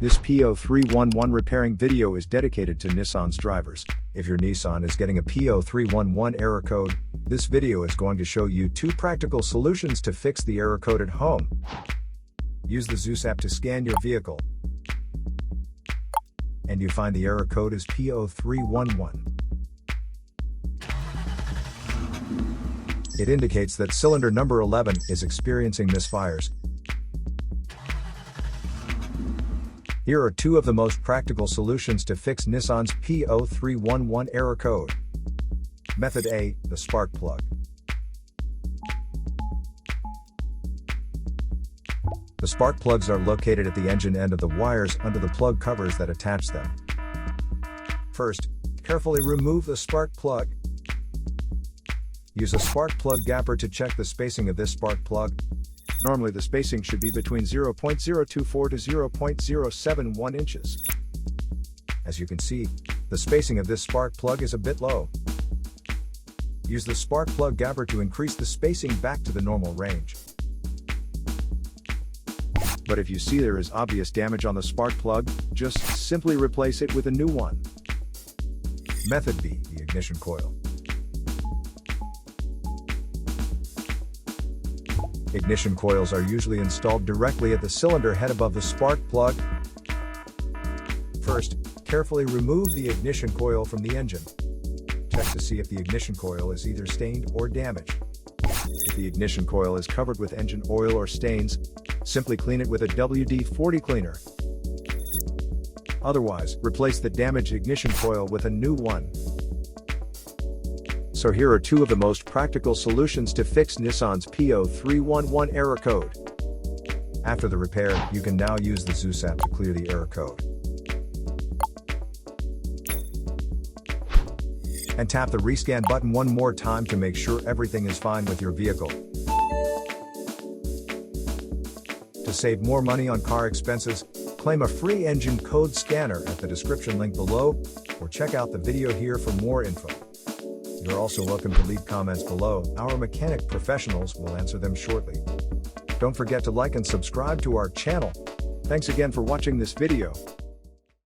This P0311 repairing video is dedicated to Nissan's drivers. If your Nissan is getting a P0311 error code, this video is going to show you 2 practical solutions to fix the error code at home. Use the Zeus app to scan your vehicle, and you find the error code is P0311. It indicates that cylinder number 11 is experiencing misfires. Here are 2 of the most practical solutions to fix Nissan's P0311 error code. Method A, the spark plug. The spark plugs are located at the engine end of the wires under the plug covers that attach them. First, carefully remove the spark plug. Use a spark plug gapper to check the spacing of this spark plug. Normally the spacing should be between 0.024 to 0.071 inches. As you can see, the spacing of this spark plug is a bit low. Use the spark plug gapper to increase the spacing back to the normal range. But if you see there is obvious damage on the spark plug, just simply replace it with a new one. Method B, the ignition coil. Ignition coils are usually installed directly at the cylinder head above the spark plug. First, carefully remove the ignition coil from the engine. Check to see if the ignition coil is either stained or damaged. If the ignition coil is covered with engine oil or stains, simply clean it with a WD-40 cleaner. Otherwise, replace the damaged ignition coil with a new one. So here are 2 of the most practical solutions to fix Nissan's P0311 error code. After the repair, you can now use the Zeus app to clear the error code. And tap the rescan button one more time to make sure everything is fine with your vehicle. To save more money on car expenses, claim a free engine code scanner at the description link below, or check out the video here for more info. You're also welcome to leave comments below. Our mechanic professionals will answer them shortly. Don't forget to like and subscribe to our channel. Thanks again for watching this video.